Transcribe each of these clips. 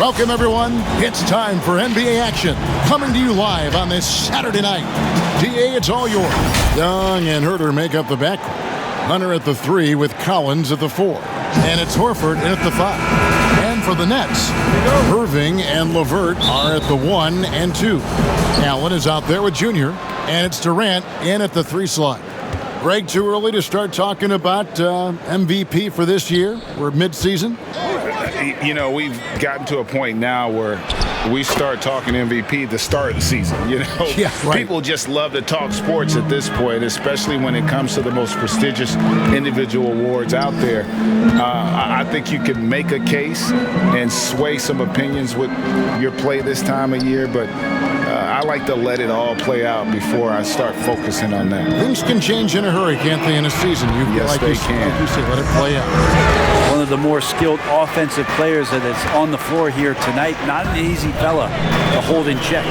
Welcome, everyone. It's time for NBA action. Coming to you live on this Saturday night. DA, it's all yours. Young and Herter make up the backcourt. Hunter at the 3 with Collins at the 4. And it's Horford in at the 5. And for the Nets, Irving and LeVert are at the 1 and 2. Allen is out there with Junior. And it's Durant in at the 3 slot. Greg, too early to start talking about MVP for this year? We're mid-season. You know, we've gotten to a point now where we start talking MVP at the start of the season. You know, yeah, right. People just love to talk sports at this point, especially when it comes to the most prestigious individual awards out there. I think you can make a case and sway some opinions with your play this time of year, but I like to let it all play out before I start focusing on that. Things can change in a hurry, can't they, in a season? Yes, they can. Like you say, let it play out. One of the more skilled offensive players that is on the floor here tonight. Not an easy fella to hold in check.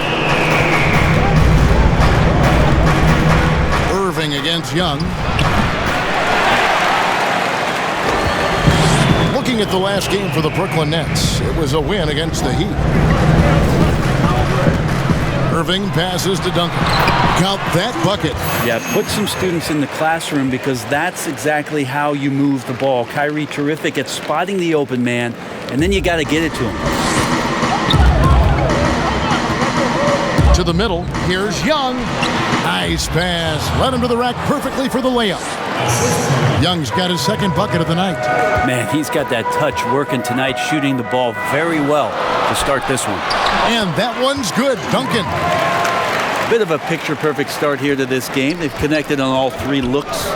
Irving against Young. Looking at the last game for the Brooklyn Nets, it was a win against the Heat. Irving passes to Duncan. Count that bucket. Yeah, put some students in the classroom because that's exactly how you move the ball. Kyrie terrific at spotting the open man, and then you got to get it to him. To the middle, here's Young. Nice pass. Led him to the rack perfectly for the layup. Young's got his second bucket of the night. Man, he's got that touch working tonight, shooting the ball very well to start this one. And that one's good. Duncan. Bit of a picture-perfect start here to this game. They've connected on all 3 looks.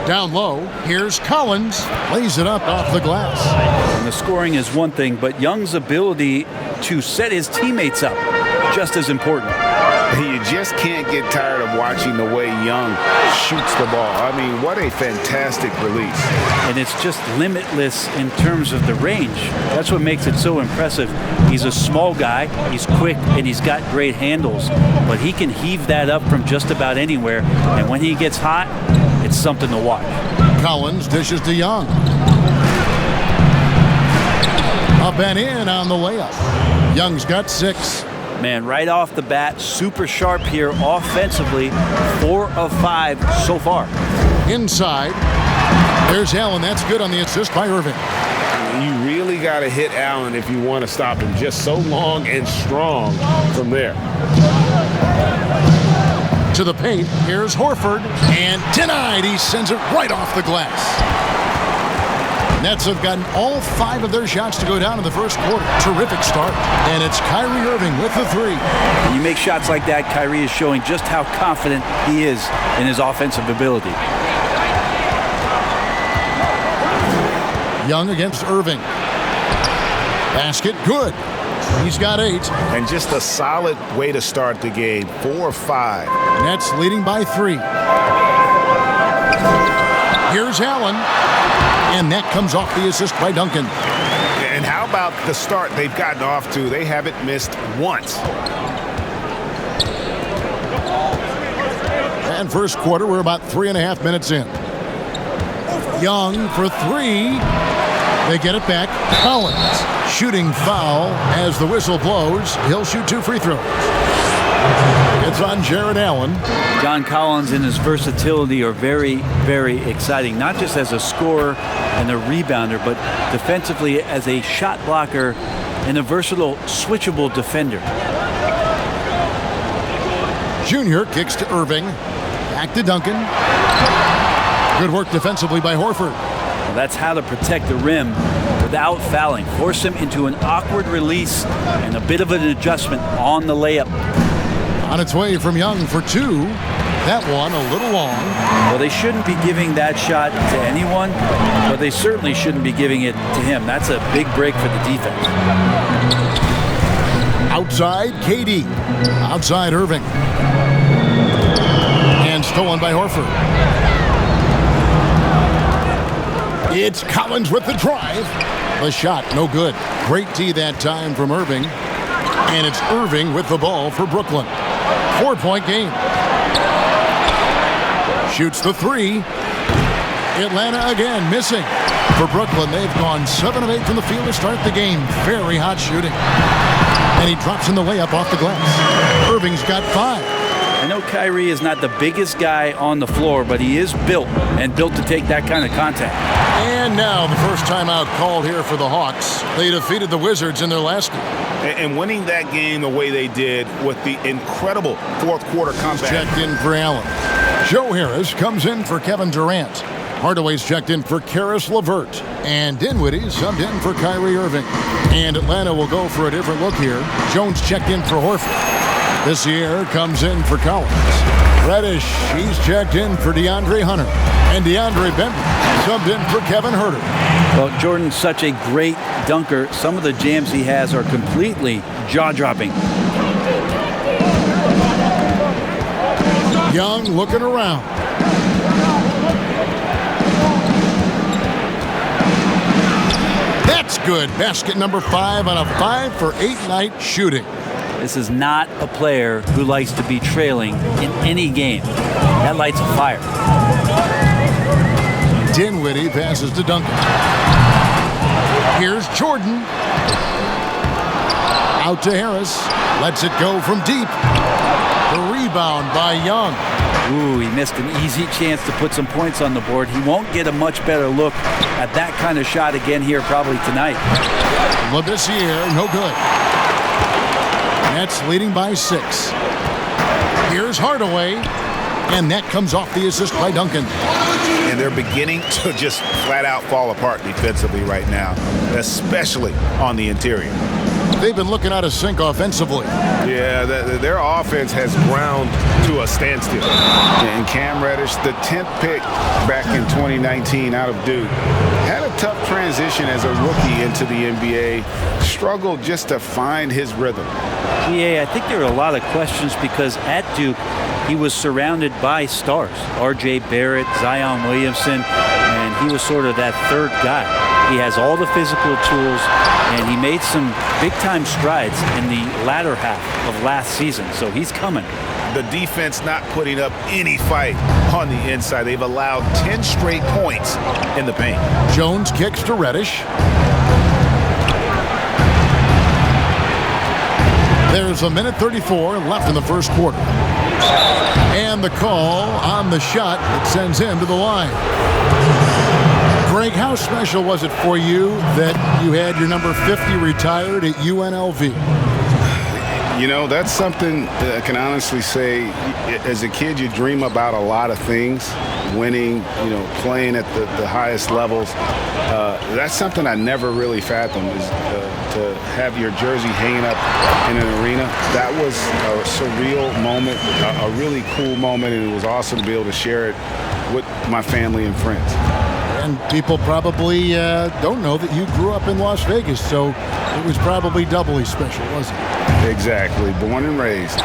Down low, here's Collins. Lays it up off the glass. And the scoring is one thing, but Young's ability to set his teammates up, just as important. You just can't get tired of watching the way Young shoots the ball. I mean, what a fantastic release. And it's just limitless in terms of the range. That's what makes it so impressive. He's a small guy, he's quick, and he's got great handles. But he can heave that up from just about anywhere. And when he gets hot, it's something to watch. Collins dishes to Young. Up and in on the layup. Young's got 6. Man, right off the bat, super sharp here offensively. 4 of 5 so far. Inside, there's Allen. That's good on the assist by Irving. You really got to hit Allen if you want to stop him. Just so long and strong from there. To the paint, here's Horford. And denied. He sends it right off the glass. Nets have gotten all 5 of their shots to go down in the first quarter. Terrific start. And it's Kyrie Irving with the 3. When you make shots like that, Kyrie is showing just how confident he is in his offensive ability. Young against Irving. Basket, good. He's got 8. And just a solid way to start the game. 4 of 5. Nets leading by 3. Here's Allen. And that comes off the assist by Duncan. And how about the start they've gotten off to? They haven't missed once. And first quarter, we're about 3.5 minutes in. Young for 3. They get it back. Collins shooting foul as the whistle blows. He'll shoot 2 free throws. It's on Jared Allen. John Collins and his versatility are very, very exciting, not just as a scorer and a rebounder, but defensively as a shot blocker and a versatile, switchable defender. Junior kicks to Irving. Back to Duncan. Good work defensively by Horford. Well, that's how to protect the rim without fouling. Force him into an awkward release and a bit of an adjustment on the layup. On its way from Young for 2. That one a little long. Well, they shouldn't be giving that shot to anyone, but they certainly shouldn't be giving it to him. That's a big break for the defense. Outside, KD. Outside, Irving. And stolen by Horford. It's Collins with the drive. The shot, no good. Great D that time from Irving. And it's Irving with the ball for Brooklyn. 4-point game. Shoots the 3. Atlanta again missing. For Brooklyn, they've gone 7 of 8 from the field to start the game. Very hot shooting. And he drops in the layup off the glass. Irving's got 5. I know Kyrie is not the biggest guy on the floor, but he is built to take that kind of contact. And now the first timeout called here for the Hawks. They defeated the Wizards in their last game. And winning that game the way they did with the incredible fourth quarter comeback. Checked in for Allen. Joe Harris comes in for Kevin Durant. Hardaway's checked in for Karis LeVert. And Dinwiddie subbed in for Kyrie Irving. And Atlanta will go for a different look here. Jones checked in for Horford. This year comes in for Collins. Reddish, he's checked in for DeAndre Hunter. And DeAndre Benton subbed in for Kevin Huerter. Well, Jordan's such a great dunker. Some of the jams he has are completely jaw-dropping. Young looking around. That's good. Basket number 5 on a 5 for 8 night shooting. This is not a player who likes to be trailing in any game. That lights a fire. Dinwiddie passes to Duncan. Here's Jordan. Out to Harris. Lets it go from deep. The rebound by Young. Ooh, he missed an easy chance to put some points on the board. He won't get a much better look at that kind of shot again here probably tonight. Labissiere, no good. Nets leading by 6. Here's Hardaway. And that comes off the assist by Duncan. And they're beginning to just flat out fall apart defensively right now, especially on the interior. They've been looking out of sync offensively. Yeah, their offense has ground to a standstill. And Cam Reddish, the 10th pick back in 2019 out of Duke, had a tough transition as a rookie into the NBA, struggled just to find his rhythm. Yeah, I think there are a lot of questions because at Duke, he was surrounded by stars. R.J. Barrett, Zion Williamson, and he was sort of that third guy. He has all the physical tools, and he made some big-time strides in the latter half of last season, so he's coming. The defense not putting up any fight on the inside. They've allowed 10 straight points in the paint. Jones kicks to Reddish. There's 1:34 left in the first quarter. And the call on the shot that sends him to the line. Greg, how special was it for you that you had your number 50 retired at UNLV? You know, that's something that I can honestly say. As a kid, you dream about a lot of things. Winning, playing at the highest levels. That's something I never really fathomed, is to have your jersey hanging up in an arena. That was a surreal moment, a really cool moment, and it was awesome to be able to share it with my family and friends. And people probably don't know that you grew up in Las Vegas, so it was probably doubly special, wasn't it? Exactly. Born and raised.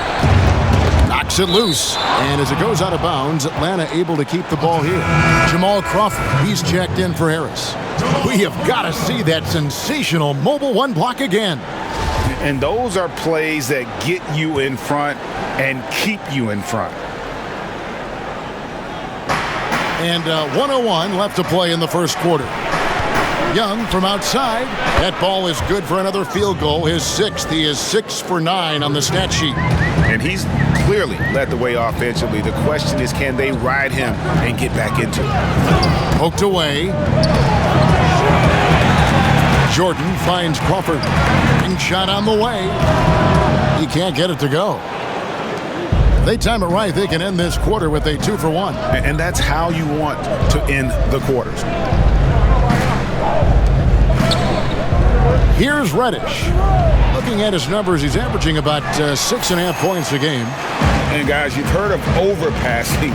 Knocks it loose. And as it goes out of bounds, Atlanta able to keep the ball here. Jamal Crawford, he's checked in for Harris. We have got to see that sensational mobile one block again. And those are plays that get you in front and keep you in front. And 1:01 left to play in the first quarter. Young from outside. That ball is good for another field goal. His 6th. He is 6 for 9 on the stat sheet. And he's clearly led the way offensively. The question is, can they ride him and get back into it? Poked away. Jordan finds Crawford. And shot on the way. He can't get it to go. They time it right, they can end this quarter with a 2 for 1. And that's how you want to end the quarters. Here's Reddish. Looking at his numbers, he's averaging about 6.5 points a game. And guys, you've heard of overpassing.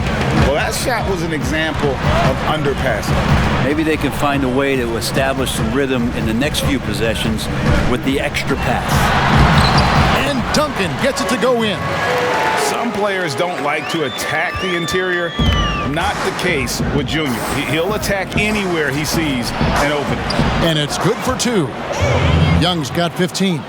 Well, that shot was an example of underpassing. Maybe they can find a way to establish some rhythm in the next few possessions with the extra pass. And Duncan gets it to go in. Some players don't like to attack the interior. Not the case with Junior. He'll attack anywhere he sees an opening. And it's good for 2. Young's got 15.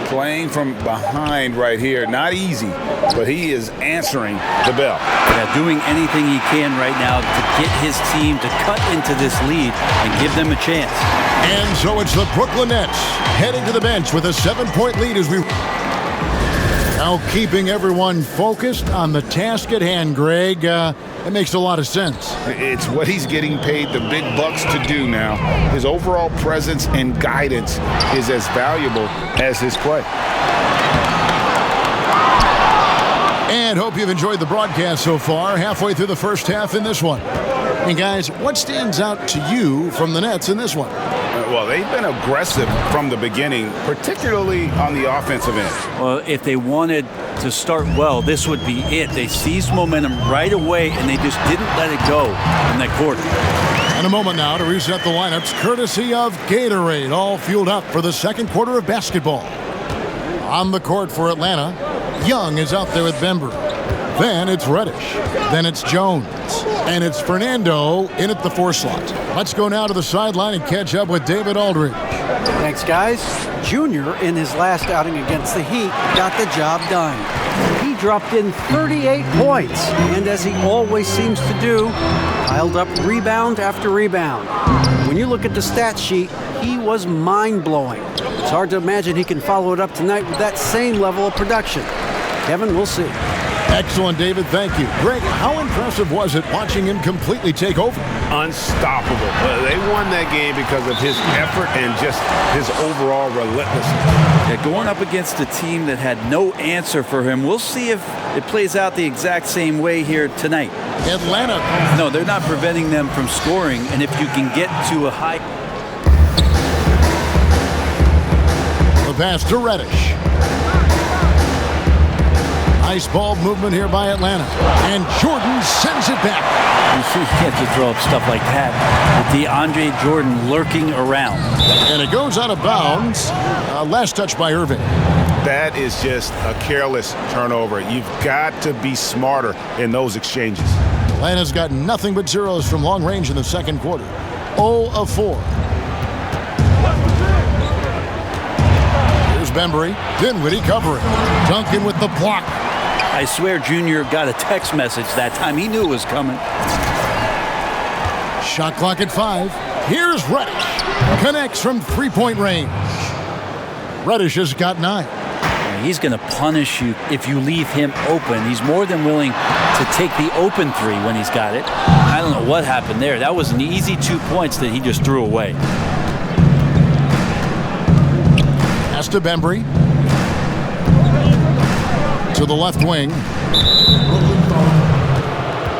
Playing from behind right here, not easy, but he is answering the bell. Yeah, doing anything he can right now to get his team to cut into this lead and give them a chance. And so it's the Brooklyn Nets heading to the bench with a 7-point lead as we now keeping everyone focused on the task at hand, Greg. It makes a lot of sense. It's what he's getting paid the big bucks to do now. His overall presence and guidance is as valuable as his play. And hope you've enjoyed the broadcast so far. Halfway through the first half in this one. And guys, what stands out to you from the Nets in this one? Well, they've been aggressive from the beginning, particularly on the offensive end. Well, if they wanted to start well, this would be it. They seized momentum right away, and they just didn't let it go in that quarter. And a moment now to reset the lineups, courtesy of Gatorade, all fueled up for the second quarter of basketball. On the court for Atlanta, Young is out there with Bembry. Then it's Reddish. Then it's Jones. And it's Fernando in at the 4 slot. Let's go now to the sideline and catch up with David Aldridge. Thanks, guys. Junior, in his last outing against the Heat, got the job done. He dropped in 38 points, and as he always seems to do, piled up rebound after rebound. When you look at the stat sheet, he was mind-blowing. It's hard to imagine he can follow it up tonight with that same level of production. Kevin, we'll see. Excellent, David. Thank you. Greg, how impressive was it watching him completely take over? Unstoppable. They won that game because of his effort and just his overall relentlessness. Yeah, going up against a team that had no answer for him, we'll see if it plays out the exact same way here tonight. Atlanta. No, they're not preventing them from scoring, and if you can get to a high... The pass to Reddish. Nice ball movement here by Atlanta. And Jordan sends it back. You can't just throw up stuff like that with DeAndre Jordan lurking around. And it goes out of bounds. Last touch by Irving. That is just a careless turnover. You've got to be smarter in those exchanges. Atlanta's got nothing but zeros from long range in the second quarter. 0 of 4. Here's Bembry. Dinwiddie covering. Duncan with the block. I swear Junior got a text message that time. He knew it was coming. Shot clock at 5. Here's Reddish. Connects from 3-point range. Reddish has got 9. He's going to punish you if you leave him open. He's more than willing to take the open 3 when he's got it. I don't know what happened there. That was an easy 2 points that he just threw away. Pass to Bembry. To the left wing. The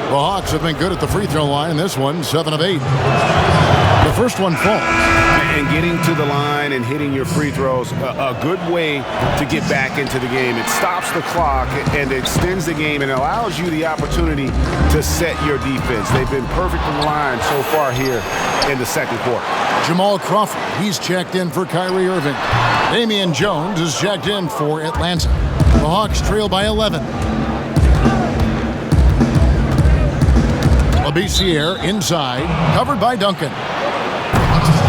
Hawks have been good at the free throw line. This one, 7 of 8. The first one falls. And getting to the line and hitting your free throws, a good way to get back into the game. It stops the clock and extends the game and allows you the opportunity to set your defense. They've been perfect in the line so far here in the second quarter. Jamal Crawford, he's checked in for Kyrie Irving. Damian Jones is checked in for Atlanta. The Hawks trail by 11. Labissiere inside, covered by Duncan.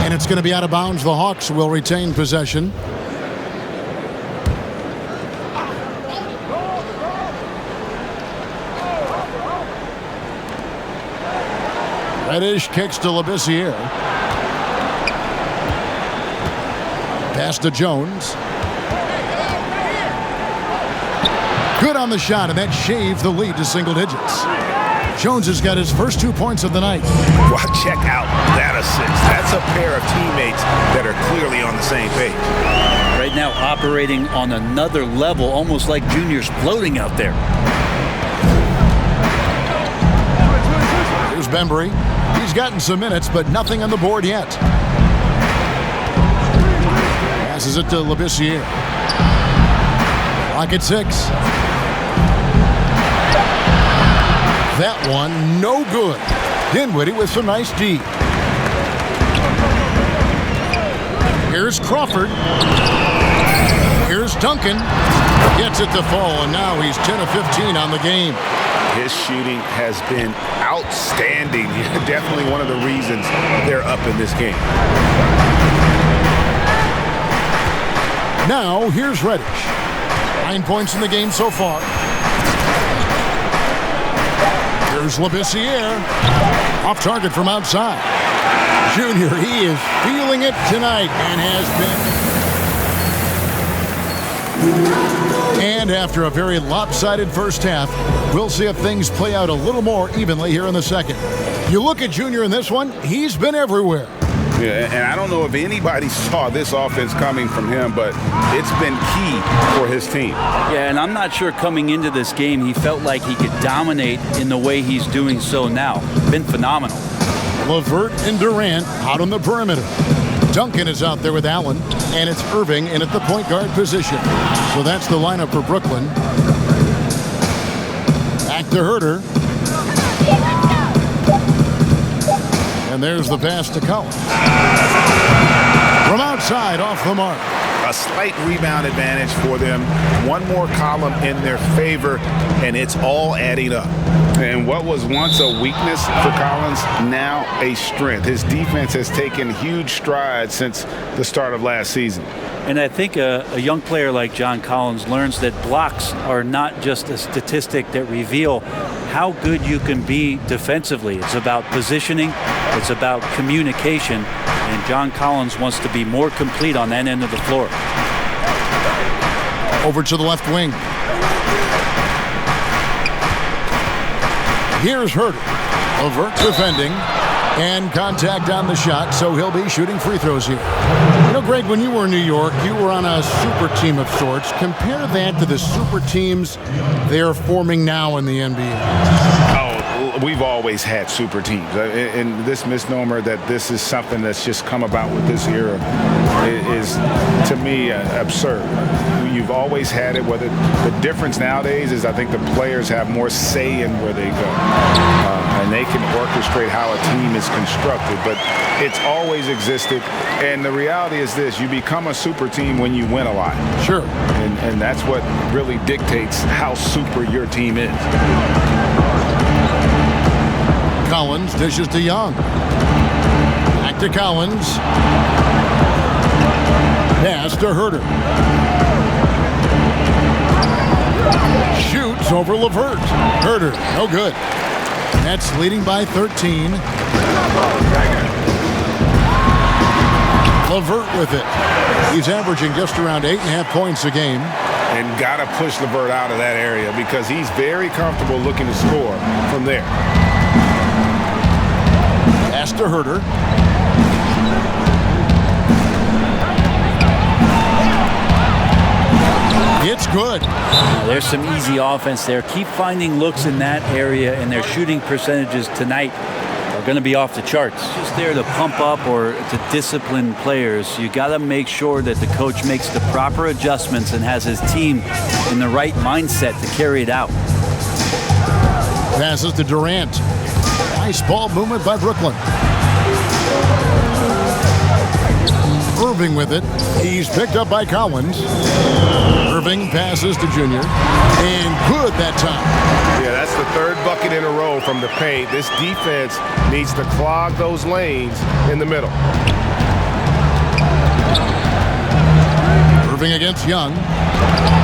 And it's going to be out of bounds. The Hawks will retain possession. Reddish kicks to Labissiere. Pass to Jones. Good on the shot, and that shaved the lead to single digits. Jones has got his first 2 points of the night. Well, check out that assist. That's a pair of teammates that are clearly on the same page. Right now operating on another level, almost like Junior's floating out there. Here's Bembry. He's gotten some minutes, but nothing on the board yet. Passes it to Labissiere. Clock at 6. That one, no good. Dinwiddie with some nice D. Here's Crawford. Here's Duncan. Gets it to fall, and now he's 10 of 15 on the game. His shooting has been outstanding. Definitely one of the reasons they're up in this game. Now, here's Reddish. 9 points in the game so far. Here's Labissiere. Off target from outside. Junior, he is feeling it tonight and has been. And after a very lopsided first half, we'll see if things play out a little more evenly here in the second. You look at Junior in this one, he's been everywhere. Yeah, and I don't know if anybody saw this offense coming from him, but it's been key for his team. Yeah, and I'm not sure coming into this game he felt like he could dominate in the way he's doing so now. Been phenomenal. LeVert and Durant out on the perimeter. Duncan is out there with Allen, and it's Irving in at the point guard position. So that's the lineup for Brooklyn. Back to Herter. And there's the pass to Collins. From outside, off the mark. A slight rebound advantage for them. One more column in their favor, and it's all adding up. And what was once a weakness for Collins, now a strength. His defense has taken huge strides since the start of last season. And I think a young player like John Collins learns that blocks are not just a statistic that reveal how good you can be defensively. It's about positioning. It's about communication. And John Collins wants to be more complete on that end of the floor. Over to the left wing. Here's Herter. LeVert defending. And contact on the shot, so he'll be shooting free throws here. You know, Greg, when you were in New York, you were on a super team of sorts. Compare that to the super teams they're forming now in the NBA. Oh, we've always had super teams. And this misnomer that this is something that's just come about with this era is, to me, absurd. You've always had it. Whether the difference nowadays is I think the players have more say in where they go. And they can orchestrate how a team is constructed, but it's always existed. And the reality is this: you become a super team when you win a lot. Sure. And that's what really dictates how super your team is. Collins dishes to Young. Back to Collins. Pass to Herter. Shoots over LeVert. Herter, no good. Nets leading by 13. LeVert with it. He's averaging just around 8.5 points a game. And got to push LeVert out of that area because he's very comfortable looking to score from there. Pass to Herter. It's good. There's some easy offense there. Keep finding looks in that area, and their shooting percentages tonight are going to be off the charts. Just there to pump up or to discipline players. You got to make sure that the coach makes the proper adjustments and has his team in the right mindset to carry it out. Passes to Durant. Nice ball movement by Brooklyn. Irving with it. He's picked up by Collins. Irving passes to Junior. And good that time. Yeah, that's the third bucket in a row from the paint. This defense needs to clog those lanes in the middle. Irving against Young.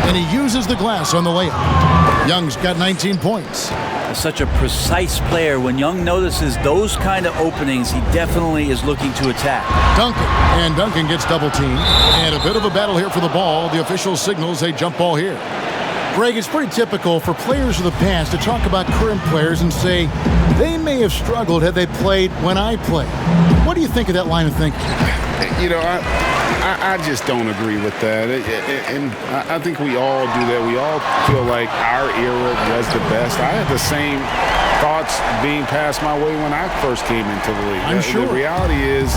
And he uses the glass on the layup. Young's got 19 points. Such a precise player. When Young notices those kind of openings, he definitely is looking to attack. Duncan. And Duncan gets double teamed. And a bit of a battle here for the ball. The official signals a jump ball here. Greg, it's pretty typical for players of the past to talk about current players and say they may have struggled had they played when I played. What do you think of that line of thinking? You know, I just don't agree with that. And I think we all do that. We all feel like our era was the best. I had the same thoughts being passed my way when I first came into the league. I'm sure. The reality is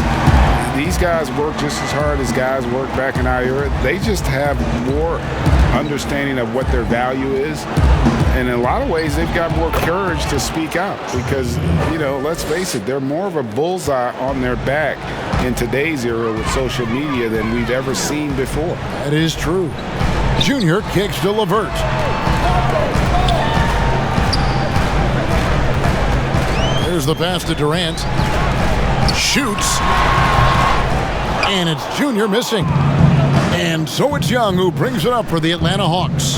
these guys work just as hard as guys worked back in our era. They just have more understanding of what their value is. And in a lot of ways, they've got more courage to speak out because, you know, let's face it, they're more of a bullseye on their back in today's era with social media than we've ever seen before. That is true. Junior kicks to LeVert. There's the pass to Durant. Shoots. And it's Junior missing. And so it's Young who brings it up for the Atlanta Hawks.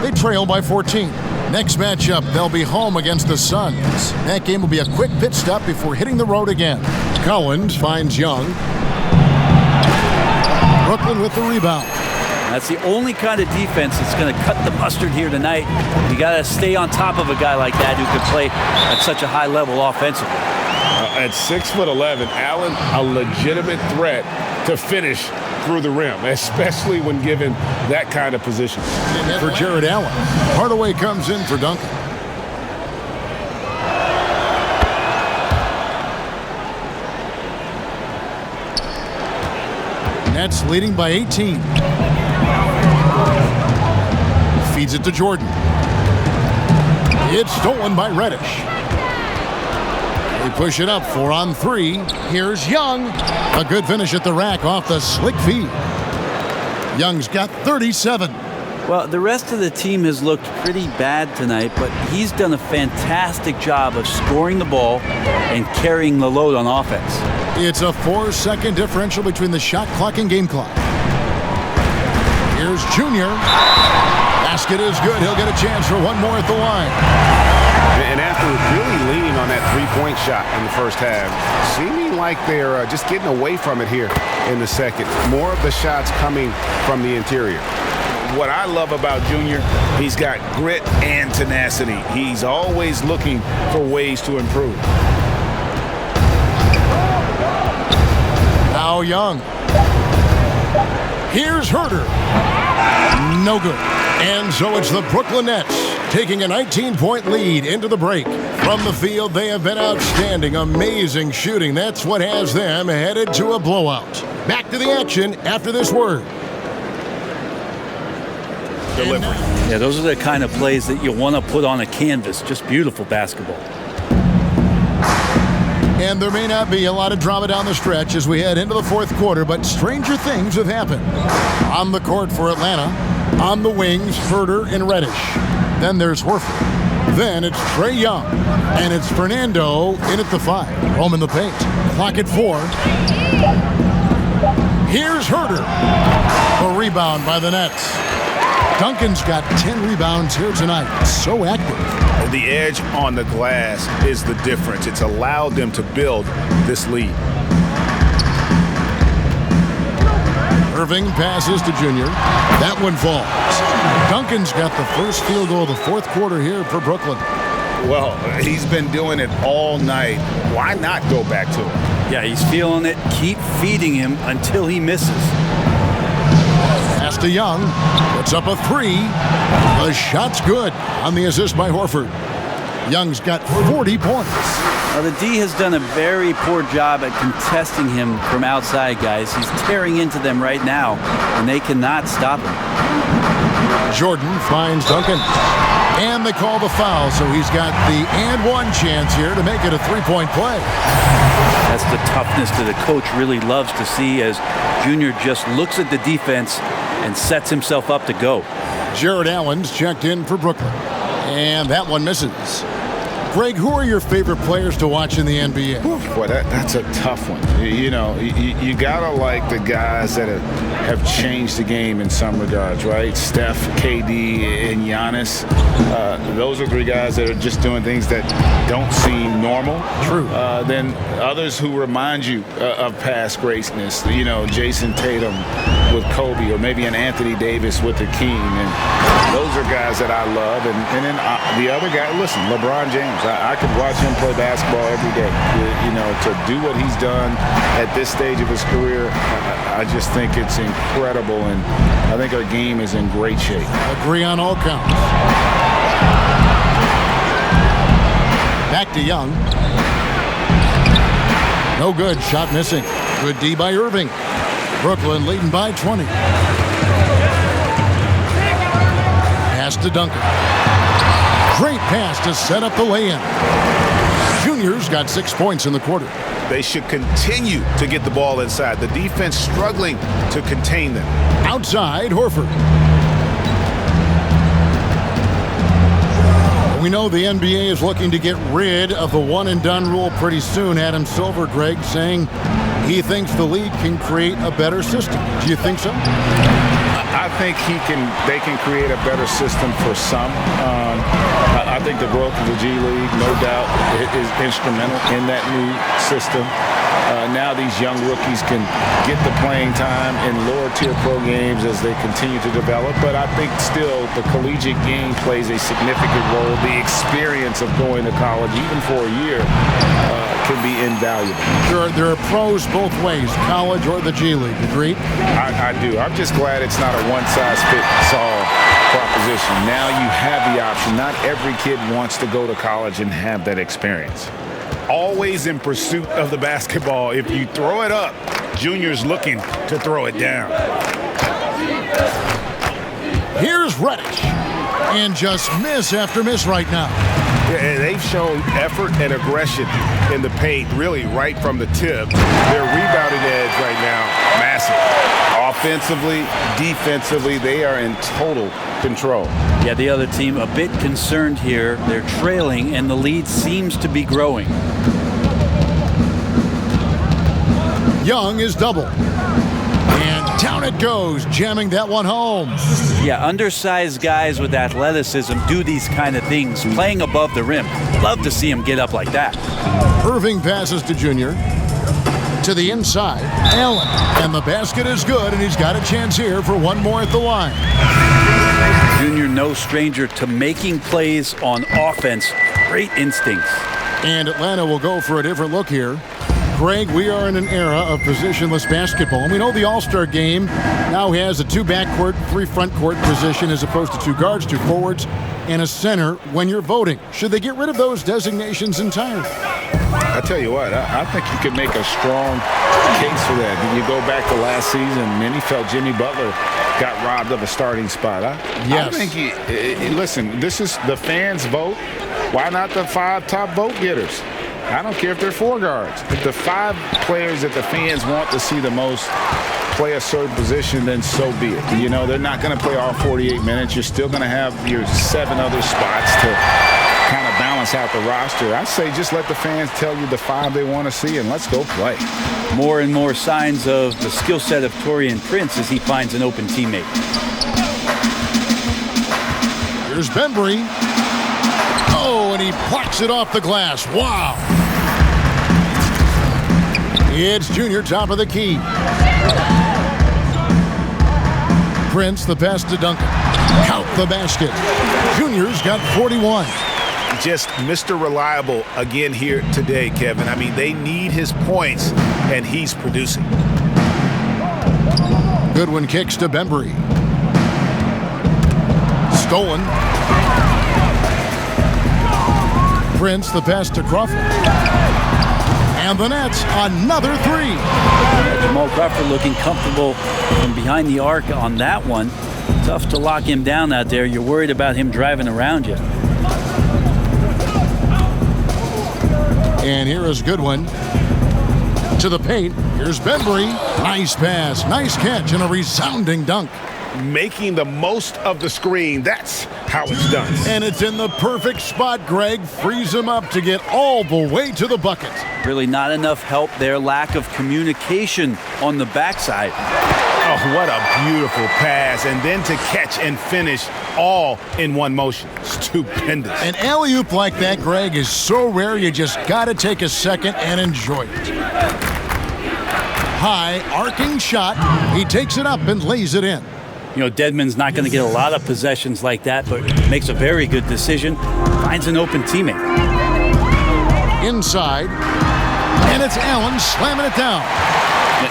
They trail by 14. Next matchup, they'll be home against the Suns. That game will be a quick pit stop before hitting the road again. Collins finds Young. Brooklyn with the rebound. That's the only kind of defense that's going to cut the mustard here tonight. You got to stay on top of a guy like that who can play at such a high level offensively. At 6'11", Allen, a legitimate threat to finish through the rim, especially when given that kind of position. For Jared Allen, Hardaway comes in for Duncan. Nets leading by 18. Feeds it to Jordan. It's stolen by Reddish. They push it up 4-on-3. Here's Young. A good finish at the rack off the slick feed. Young's got 37. Well, the rest of the team has looked pretty bad tonight, but he's done a fantastic job of scoring the ball and carrying the load on offense. It's a 4-second differential between the shot clock and game clock. Here's Junior. Basket is good. He'll get a chance for one more at the line. And after really leaning on that three-point shot in the first half, seeming like they're just getting away from it here in the second. More of the shots coming from the interior. What I love about Junior, he's got grit and tenacity. He's always looking for ways to improve. Now Young. Here's Herter. No good. And so it's the Brooklyn Nets taking a 19-point lead into the break. From the field, they have been outstanding. Amazing shooting. That's what has them headed to a blowout. Back to the action after this word. Delivery. Yeah, those are the kind of plays that you want to put on a canvas. Just beautiful basketball. And there may not be a lot of drama down the stretch as we head into the fourth quarter, but stranger things have happened. On the court for Atlanta, on the wings, Herter and Reddish. Then there's Horford. Then it's Trae Young. And it's Fernando in at the 5. Home in the paint. Clock at 4. Here's Herter. The rebound by the Nets. Duncan's got 10 rebounds here tonight. So active. The edge on the glass is the difference. It's allowed them to build this lead. Irving passes to Junior. That one falls. Duncan's got the first field goal of the fourth quarter here for Brooklyn. Well, he's been doing it all night. Why not go back to him? Yeah, he's feeling it. Keep feeding him until he misses. Pass to Young. Puts up a 3. The shot's good on the assist by Horford. Young's got 40 points. Now, the D has done a very poor job at contesting him from outside, guys. He's tearing into them right now, and they cannot stop him. Jordan finds Duncan. And they call the foul, so he's got the and one chance here to make it a three-point play. That's the toughness that a coach really loves to see as Junior just looks at the defense and sets himself up to go. Jared Allen's checked in for Brooklyn. And that one misses. Greg, who are your favorite players to watch in the NBA? Boy, that's a tough one. You know, you gotta like the guys that have changed the game in some regards, right? Steph, KD, and Giannis. Those are three guys that are just doing things that don't seem normal. True. Then others who remind you of past greatness. You know, Jason Tatum with Kobe, or maybe an Anthony Davis with the King. And those are guys that I love. And then the other guy, listen, LeBron James. I could watch him play basketball every day. You know, to do what he's done at this stage of his career, I just think it's incredible, and I think our game is in great shape. Agree on all counts. Back to Young. No good. Shot missing. Good D by Irving. Brooklyn leading by 20. Pass to Duncan. Great pass to set up the lay-in. Junior's got 6 points in the quarter. They should continue to get the ball inside. The defense struggling to contain them. Outside, Horford. We know the NBA is looking to get rid of the one-and-done rule pretty soon. Adam Silver, Greg, saying he thinks the league can create a better system. Do you think so? I think they can create a better system for some. I think the growth of the G League, no doubt, is instrumental in that new system. Now these young rookies can get the playing time in lower-tier pro games as they continue to develop. But I think still the collegiate game plays a significant role. The experience of going to college, even for a year, can be invaluable. There are pros both ways, college or the G League. Agreed? I do. I'm just glad it's not a one-size-fits-all proposition. Now you have the option. Not every kid wants to go to college and have that experience. Always in pursuit of the basketball. If you throw it up, Junior's looking to throw it down. Here's Reddish. And just miss after miss right now. Yeah, they've shown effort and aggression in the paint, really right from the tip. Their rebounding edge right now, massive. Offensively, defensively, they are in total control. Yeah, the other team a bit concerned here. They're trailing, and the lead seems to be growing. Young is double. And down it goes, jamming that one home. Yeah, undersized guys with athleticism do these kind of things, playing above the rim. Love to see him get up like that. Irving passes to Junior. To the inside, Allen. And the basket is good, and he's got a chance here for one more at the line. Junior, no stranger to making plays on offense. Great instincts. And Atlanta will go for a different look here. Greg, we are in an era of positionless basketball. And we know the All-Star game now has a 2 backcourt, 3 front court position as opposed to 2 guards, 2 forwards, and a center when you're voting. Should they get rid of those designations entirely? I tell you what, I think you could make a strong case for that. You go back to last season, many felt Jimmy Butler got robbed of a starting spot. Yes. I think, listen, this is the fans' vote. Why not the 5 top vote getters? I don't care if they're 4 guards. If the 5 players that the fans want to see the most play a certain position, then so be it. You know, they're not going to play all 48 minutes. You're still going to have your 7 other spots to kind of balance out the roster. I say just let the fans tell you the 5 they want to see, and let's go play. More and more signs of the skill set of Taurean Prince as he finds an open teammate. Here's Bembry. Oh, and he plucks it off the glass. Wow. It's Junior, top of the key. Prince, the pass to Duncan. Count the basket. Junior's got 41. Just Mr. Reliable again here today, Kevin. I mean, they need his points, and he's producing. Goodwin kicks to Bembry. Stolen. Prince, the pass to Crawford. And the Nets, another 3. Jamal Crawford looking comfortable from behind the arc on that one. Tough to lock him down out there. You're worried about him driving around you. And here is Goodwin to the paint. Here's Bembry. Nice pass, nice catch, and a resounding dunk. Making the most of the screen. That's how it's done. And it's in the perfect spot, Greg. Frees him up to get all the way to the bucket. Really not enough help there. Lack of communication on the backside. Oh, what a beautiful pass. And then to catch and finish all in one motion. Stupendous. An alley-oop like that, Greg, is so rare you just got to take a second and enjoy it. High, arcing shot. He takes it up and lays it in. You know, Dedmon's not going to get a lot of possessions like that, but makes a very good decision. Finds an open teammate. Inside. And it's Allen slamming it down.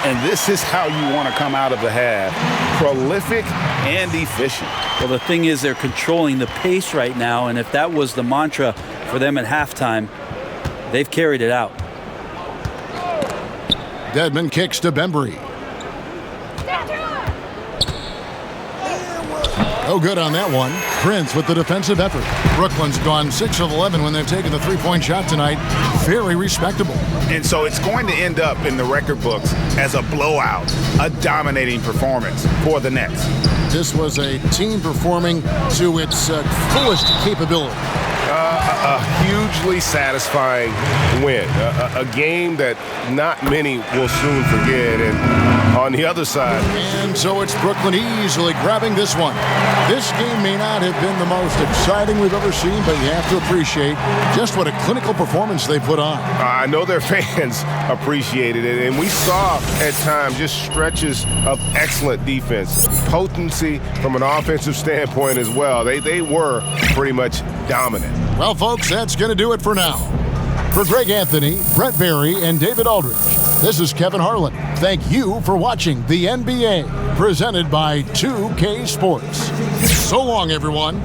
And this is how you want to come out of the half. Prolific and efficient. Well, the thing is they're controlling the pace right now, and if that was the mantra for them at halftime, they've carried it out. Dedmon kicks to Bembry. No good on that one. Prince with the defensive effort. Brooklyn's gone 6 of 11 when they've taken the three-point shot tonight. Very respectable. And so it's going to end up in the record books as a blowout, a dominating performance for the Nets. This was a team performing to its fullest capability. a hugely satisfying win, a game that not many will soon forget. And on the other side. And so it's Brooklyn easily grabbing this one. This game may not have been the most exciting we've ever seen, but you have to appreciate just what a clinical performance they put on. I know their fans appreciated it, and we saw at times just stretches of excellent defense, potency from an offensive standpoint as well. They were pretty much dominant. Well, folks, that's going to do it for now. For Greg Anthony, Brett Berry, and David Aldridge, this is Kevin Harlan. Thank you for watching the NBA, presented by 2K Sports. So long, everyone.